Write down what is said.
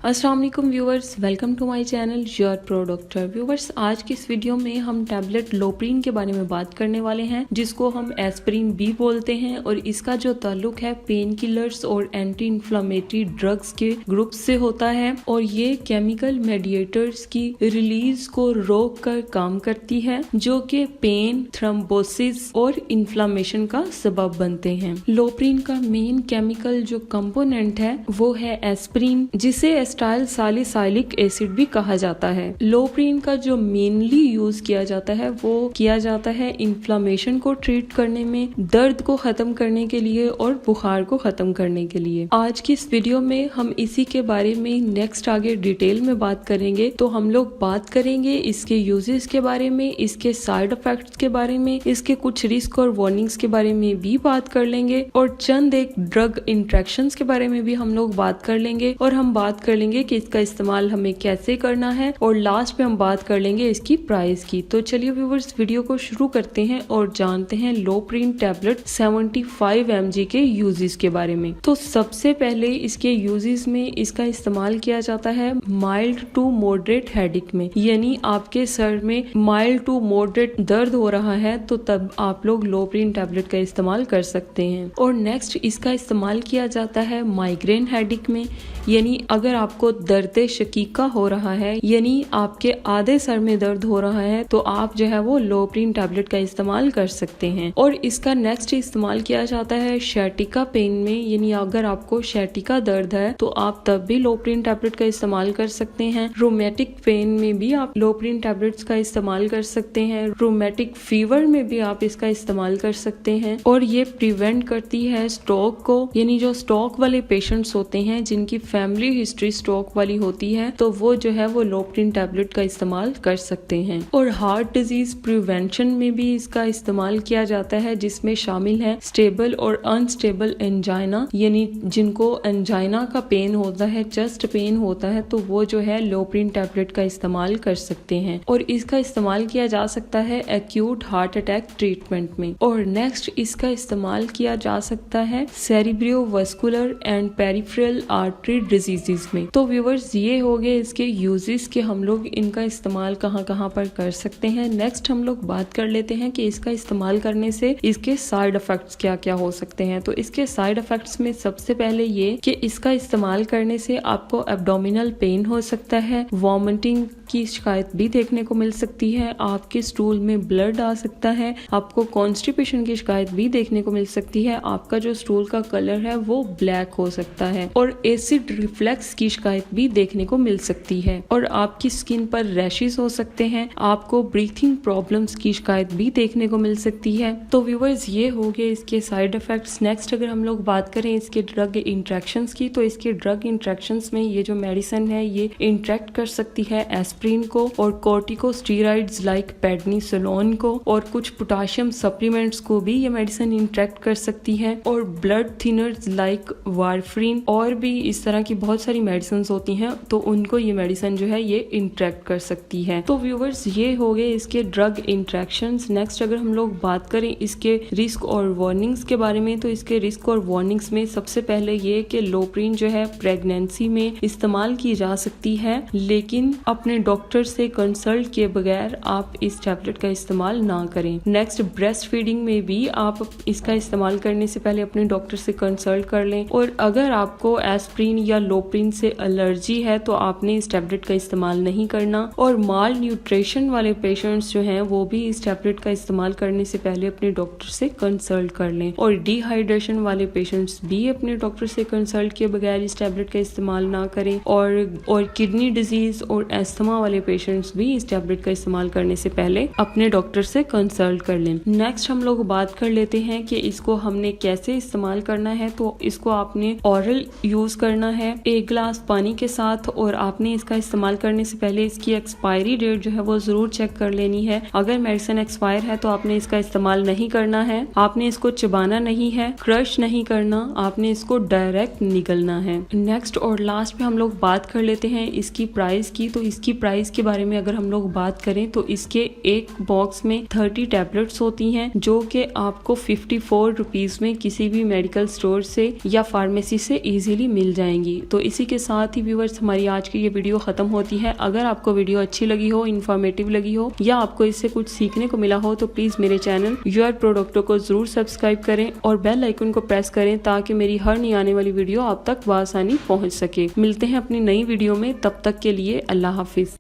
अस्सलाम वालेकुम viewers, welcome to my channel your pro doctor. Viewers, आज की इस वीडियो में हम टैबलेट लोप्रीन के बारे में बात करने वाले हैं, जिसको हम एस्पिरिन भी बोलते हैं, और इसका जो ताल्लुक है पेन किलर्स और एंटी इन्फ्लामेटरी ड्रग्स के ग्रुप से होता है, और ये केमिकल मेडिएटर्स की रिलीज को रोक कर काम करती है, जो कि पेन, थ्रोम्बोसिस और इन्फ्लामेशन का सबब बनते हैं। लोप्रीन का मेन केमिकल जो कंपोनेंट है वो है एस्पिरिन, जिसे एस्टाइल सैलिसाइलिक एसिड भी कहा जाता है। लोप्रीन का जो मेनली यूज किया जाता है वो किया जाता है इन्फ्लामेशन को ट्रीट करने में, दर्द को खत्म करने के लिए और बुखार को खत्म करने के लिए। आज की इस वीडियो में हम इसी के बारे में नेक्स्ट आगे डिटेल में बात करेंगे। तो हम लोग बात करेंगे इसके यूजेस के बारे में, इसके साइड इफेक्ट्स के बारे में, इसके कुछ रिस्क और वार्निंग्स के बारे में भी बात कर लेंगे, और चंद एक ड्रग इंट्रैक्शंस के बारे में भी हम लोग बात कर लेंगे, और हम बात कर लेंगे कि इसका इस्तेमाल हमें कैसे करना है, और लास्ट में हम बात कर लेंगे इसकी प्राइस की। तो चलिए व्यूअर्स, वीडियो को शुरू करते हैं और जानते हैं लोप्रीन टैबलेट 75 mg के यूजेस के बारे में। तो सबसे पहले इसके यूजेस में इसका इस्तेमाल किया जाता है माइल्ड टू मॉडरेट हेडेक में, यानी आपके सर में माइल्ड टू मॉडरेट दर्द हो रहा है तो तब आप लोग लोप्रीन टैबलेट का इस्तेमाल कर सकते हैं। और नेक्स्ट इसका इस्तेमाल किया जाता है माइग्रेन हेडेक में, यानी अगर आपको दर्द शकीका हो रहा है, यानी आपके आधे सर में दर्द हो रहा है, तो आप जो है वो लोप्रीन टैबलेट का इस्तेमाल कर सकते हैं। और इसका नेक्स्ट इस्तेमाल किया जाता है शैटिका पेन में, यानी अगर आपको शैटिका दर्द है तो आप तब भी लोप्रीन टैबलेट का इस्तेमाल कर सकते हैं। रोमेटिक पेन में भी आप लोप्रीन टैबलेट्स का इस्तेमाल कर सकते हैं। रोमेटिक फीवर में भी आप इसका इस्तेमाल कर सकते हैं। और ये प्रिवेंट करती है स्ट्रोक को, यानी जो स्ट्रोक वाले पेशेंट्स होते हैं जिनकी फैमिली हिस्ट्री स्ट्रोक वाली होती है, तो वो जो है वो लोप्रीन टैबलेट का इस्तेमाल कर सकते हैं। और हार्ट डिजीज प्रिवेंशन में भी इसका इस्तेमाल किया जाता है, जिसमें शामिल है स्टेबल और अनस्टेबल एंजाइना, यानी जिनको एंजाइना का पेन होता है, चेस्ट पेन होता है, तो वो जो है लोप्रीन टैबलेट का इस्तेमाल कर सकते हैं। और इसका इस्तेमाल किया जा सकता है एक्यूट हार्ट अटैक ट्रीटमेंट में। और नेक्स्ट इसका इस्तेमाल किया जा सकता है सेरिब्रोवास्कुलर एंड पेरिफेरल आर्टरी डिजीजेस में। तो व्यूअर्स, ये हो गए इसके यूजेस के हम लोग इनका इस्तेमाल कहाँ कहाँ पर कर सकते हैं। नेक्स्ट हम लोग बात कर लेते हैं कि इसका इस्तेमाल करने से इसके साइड इफेक्ट्स क्या क्या हो सकते हैं। तो इसके साइड इफेक्ट्स में सबसे पहले ये कि इसका इस्तेमाल करने से आपको एब्डोमिनल पेन हो सकता है, वॉमिटिंग की शिकायत भी देखने को मिल सकती है, आपके स्टूल में ब्लड आ सकता है, आपको कॉन्स्टिपेशन की शिकायत भी देखने को मिल सकती है, आपका जो स्टूल का कलर है वो ब्लैक हो सकता है, और एसिड रिफ्लेक्स की शिकायत भी देखने को मिल सकती है, और आपकी स्किन पर रैशेस हो सकते हैं, आपको ब्रीथिंग प्रॉब्लम्स की शिकायत भी देखने को मिल सकती है। तो व्यूअर्स, ये हो गए इसके साइड इफेक्ट्स। नेक्स्ट अगर हम लोग बात करें इसके ड्रग इंट्रैक्शंस की, तो इसके ड्रग इंट्रैक्शंस में ये जो मेडिसिन है ये इंट्रैक्ट कर सकती है एस्पिरिन को, और कॉर्टिकोस्टेरॉइड्स लाइक पेडनिसोलोन को, और कुछ पोटाशियम सप्लीमेंट्स को भी ये मेडिसिन इंट्रैक्ट कर सकती है, और ब्लड थिनर्स लाइक वारफरीन, और भी इस तरह की बहुत सारी मेडिसिन होती हैं, तो उनको ये मेडिसिन जो है ये इंट्रैक्ट कर सकती है। तो व्यूअर्स, ये हो गए इसके ड्रग इंट्रैक्शंस। नेक्स्ट अगर हम लोग बात करें इसके रिस्क और वार्निंग्स के बारे में, तो इसके रिस्क और वार्निंग्स में सबसे पहले ये कि लोप्रीन जो है प्रेगनेंसी में इस्तेमाल की जा सकती है, लेकिन अपने डॉक्टर से कंसल्ट किए बगैर आप इस टैबलेट का इस्तेमाल ना करें। नेक्स्ट, ब्रेस्ट फीडिंग में भी आप इसका इस्तेमाल करने से पहले अपने डॉक्टर से कंसल्ट कर लें, और अगर आपको एस्पिरिन या लोप्रीन से एलर्जी है तो आपने इस टैबलेट का इस्तेमाल नहीं करना। और माल न्यूट्रिशन वाले पेशेंट्स जो हैं वो भी इस टैबलेट का इस्तेमाल करने से पहले अपने डॉक्टर से कंसल्ट कर लें, और डिहाइड्रेशन वाले पेशेंट्स भी अपने डॉक्टर से कंसल्ट किए बगैर इस टैबलेट का इस्तेमाल ना करें, और किडनी डिजीज और एस्थमा वाले पेशेंट्स भी इस टैबलेट का इस्तेमाल करने से पहले अपने डॉक्टर से कंसल्ट कर लें। नेक्स्ट हम लोग बात कर लेते हैं कि इसको हमने कैसे इस्तेमाल करना है। तो इसको आपने ऑरल यूज करना है 1 गिलास पानी के साथ, और आपने इसका इस्तेमाल करने से पहले इसकी एक्सपायरी डेट जो है वो जरूर चेक कर लेनी है। अगर मेडिसिन एक्सपायर है तो आपने इसका इस्तेमाल नहीं करना है, आपने इसको चबाना नहीं है, क्रश नहीं करना, आपने इसको डायरेक्ट निगलना है। नेक्स्ट और लास्ट में हम लोग बात कर लेते हैं इसकी प्राइस की। तो इसकी प्राइस के बारे में अगर हम लोग बात करें तो इसके एक बॉक्स में 30 टैबलेट्स होती हैं, जो कि आपको 54 रुपीज में किसी भी मेडिकल स्टोर से या फार्मेसी से इजीली मिल जाएंगी। तो इसी के साथ ही व्यूअर्स हमारी आज की ये वीडियो खत्म होती है। अगर आपको वीडियो अच्छी लगी हो, इन्फॉर्मेटिव लगी हो या आपको इससे कुछ सीखने को मिला हो तो प्लीज मेरे चैनल योर प्रोडक्टो को जरूर सब्सक्राइब करें और बेल आइकन को प्रेस करें ताकि मेरी हर नई आने वाली वीडियो आप तक बआसानी पहुंच सके। मिलते हैं अपनी नई वीडियो में, तब तक के लिए अल्लाह हाफिज।